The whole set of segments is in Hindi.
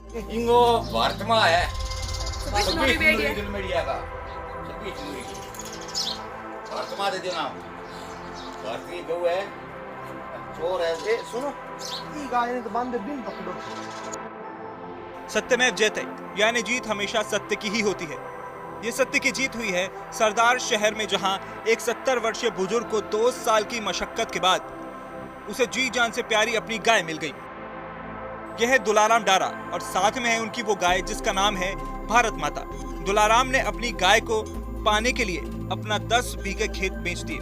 इंगो भारत में है 26 जनवरी दिल मीडिया का 26 जनवरी भारत में दे देना भारतीय गौ है चोर है ए सुनो ई गाय ने तो बांधे दिन पकड़ो। सत्यमेव जयते यानी जीत हमेशा सत्य की ही होती है। ये सत्य की जीत हुई है सरदार शहर में, जहां एक 70 वर्षीय बुजुर्ग को 2 साल की मशक्कत के बाद उसे जी जान से प्यारी अपनी गाय मिल गई। यह है दुलाराम डारा और साथ में है उनकी वो गाय जिसका नाम है भारत माता। दुलाराम ने अपनी गाय को पाने के लिए अपना 10 बीघे खेत बेच दिए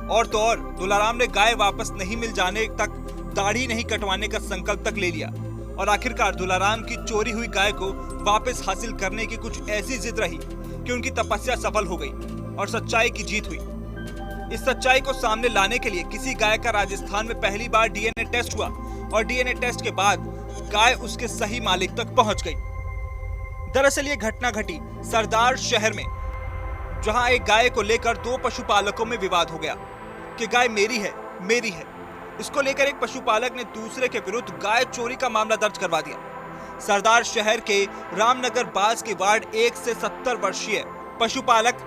और तो और दुलाराम ने गाय वापस नहीं मिल जाने तक दाढ़ी नहीं कटवाने का संकल्प तक ले लिया और आखिरकार दुलाराम की चोरी हुई गाय को वापस हासिल करने की कुछ ऐसी जिद रही कि उनकी तपस्या सफल हो गई और सच्चाई की जीत हुई। इस सच्चाई को सामने लाने के लिए किसी गाय का राजस्थान में पहली बार डीएनए टेस्ट हुआ और डीएनए टेस्ट के बाद गाय उसके सही मालिक तक पहुंच गई। दरअसल ये घटना घटी सरदार शहर में, जहां एक गाय को लेकर 2 पशुपालकों में विवाद हो गया कि गाय मेरी है, मेरी है। इसको लेकर एक पशुपालक ने दूसरे के विरुद्ध गाय चोरी का मामला दर्ज करवा दिया। सरदार शहर के रामनगर बाज के वार्ड 1 से 70 वर्षीय पशुपालक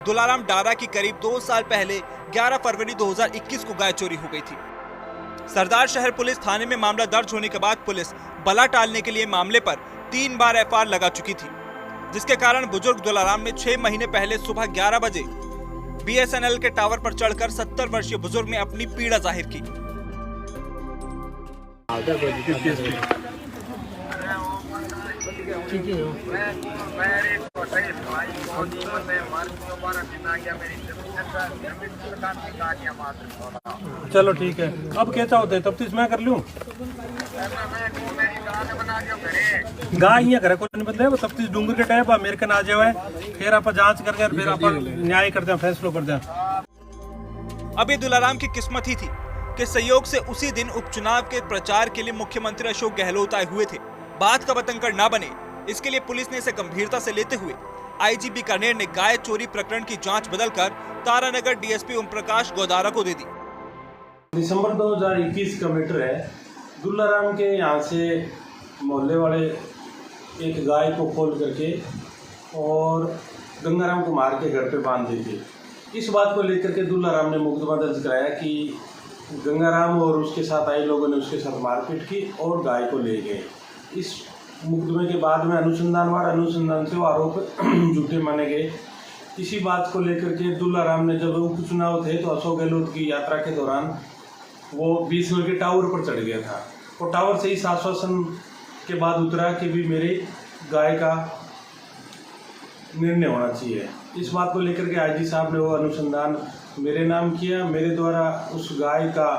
दुलाराम डारा की करीब 2 साल पहले 11 फरवरी 2021 को गाय चोरी हो गई थी। सरदार शहर पुलिस थाने में मामला दर्ज होने के बाद पुलिस बला टालने के लिए मामले पर 3 बार एफआईआर लगा चुकी थी, जिसके कारण बुजुर्ग दुलाराम ने 6 महीने पहले सुबह 11 बजे बीएसएनएल के टावर पर चढ़कर 70 वर्षीय बुजुर्ग ने अपनी पीड़ा जाहिर की। चलो ठीक है, अब कैसा होता है तब तो मैं कर लूँ। गाय यहाँ करे कोई नहीं बदले तब तो डूंगर के टाइप मेरे कन आ जाए, फिर आप जांच करके फिर आप न्याय करते हैं, फैसलो करते हैं। अब ये दुलाराम की किस्मत ही थी कि संयोग से उसी दिन उपचुनाव के प्रचार के लिए मुख्यमंत्री अशोक गहलोत आए हुए थे। बात का बतंगड़ ना बने, इसके लिए पुलिस ने इसे गंभीरता से लेते हुए आईजी बीकानेर ने गाय चोरी प्रकरण की जांच बदलकर तारानगर डीएसपी ओम प्रकाश गोदारा को दे दी। दिसंबर 2021 का मैटर है। दुलाराम के यहाँ से मोहल्ले वाले एक गाय को खोल करके और गंगाराम को मार के घर पे बांध देते। इस बात को लेकर के दुलाराम ने मुकदमा दर्ज कराया कि गंगाराम और उसके साथ आए लोगों ने उसके साथ मारपीट की और गाय को ले गए। इस मुकदमे के बाद में अनुसंधान से वो आरोप झूठे माने गए। इसी बात को लेकर के दुलाराम ने जब उपचुनाव थे तो अशोक गहलोत की यात्रा के दौरान वो बीएसएनएल के टावर पर चढ़ गया था और टावर से इस आश्वासन के बाद उतरा कि भी मेरी गाय का निर्णय होना चाहिए। इस बात को लेकर के आईजी साहब ने वो अनुसंधान मेरे नाम किया। मेरे द्वारा उस गाय का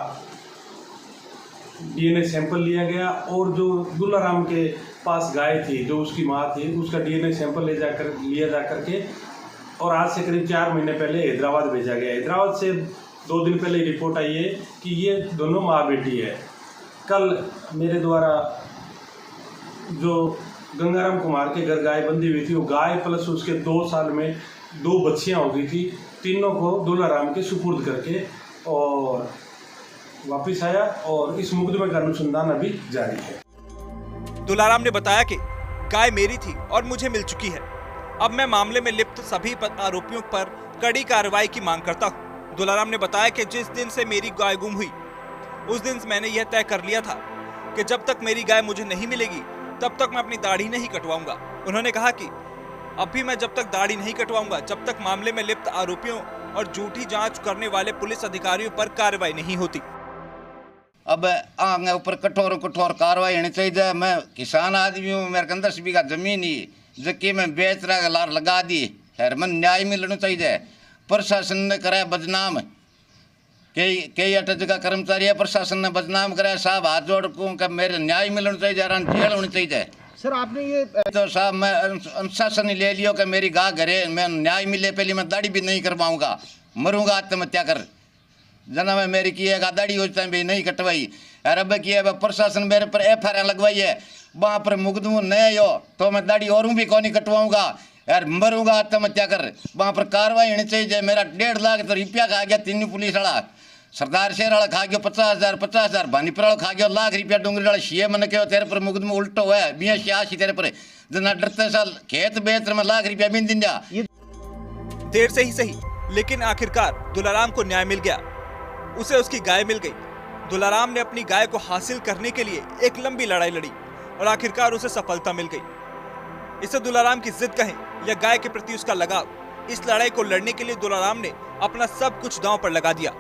डीएनए सैंपल लिया गया और जो दुलाराम के पास गाय थी, जो उसकी माँ थी, उसका डीएनए सैंपल लिया जा करके और आज से करीब 4 महीने पहले हैदराबाद भेजा गया। हैदराबाद से 2 दिन पहले रिपोर्ट आई है कि ये दोनों माँ बेटी है। कल मेरे द्वारा जो गंगाराम कुमार के घर गाय बंधी हुई थी, वो गाय प्लस उसके 2 साल में 2 बच्चियाँ हो गई थी, तीनों को दुलाराम के सुपुर्द करके और वापिस आया और इस मुकदमे का अनुसंधान अभी जारी है। दुलाराम ने बताया कि गाय मेरी थी और मुझे मिल चुकी है। अब मैं मामले में लिप्त सभी आरोपियों पर कड़ी कार्रवाई की मांग करता हूं। दुलाराम ने बताया कि जिस दिन से मेरी गाय गुम हुई उस दिन मैंने यह तय कर लिया था कि जब तक मेरी गाय मुझे नहीं मिलेगी तब तक मैं अपनी दाढ़ी नहीं कटवाऊंगा। उन्होंने कहा कि अब भी मैं जब तक दाढ़ी नहीं कटवाऊंगा जब तक मामले में लिप्त आरोपियों और झूठी जांच करने वाले पुलिस अधिकारियों पर कार्रवाई नहीं होती। अब आगे ऊपर कठोर कार्रवाई होनी चाहिए। मैं किसान आदमी हूँ, मेरे 10 बीघा जमीन ही जबकि मैं बेच रहा लार लगा दी है। मन न्याय मिलना चाहिए। प्रशासन ने कराया बदनाम, कई 8 जगह कर्मचारी है, प्रशासन ने बदनाम कराया। साहब हाथ जोड़ को मेरे न्याय मिलना चाहिए, जेल होनी चाहिए। सर आपने ये तो साहब मैं अनुशासन ही ले लियो कि मेरी गाय घरे मैं न्याय मिले, पहले मैं दाढ़ी भी नहीं करवाऊंगा, मरूंगा आत्महत्या कर। जना में मेरी की है दाढ़ी हो भी नहीं कटवाई और अब की है प्रशासन मेरे पर एफआईआर लगवाई है, वहाँ पर मुकदमा नहीं हो तो मैं दाढ़ी और भी कौन कटवाऊंगा। यार मरूंगा आत्महत्या कर, वहाँ पर कार्रवाई होनी चाहिए। मेरा 1.5 लाख तो रुपया खा गया तीन पुलिस वाला, सरदार शहर वाला खा गया 50,000, भानीपुर वाला खा गया लाख रुपया, डूंगरी वाला सीए मन के तेरे पर मुकदमा उल्टो हुआ है 82 तेरे पर, जना डरते साल खेत बेच में लाख रुपया बिन दिन जा। देर से ही सही लेकिन आखिरकार दुलाराम को न्याय मिल गया, उसे उसकी गाय मिल गई। दुलाराम ने अपनी गाय को हासिल करने के लिए एक लंबी लड़ाई लड़ी और आखिरकार उसे सफलता मिल गई। इसे दुलाराम की जिद कहें या गाय के प्रति उसका लगाव, इस लड़ाई को लड़ने के लिए दुलाराम ने अपना सब कुछ दांव पर लगा दिया।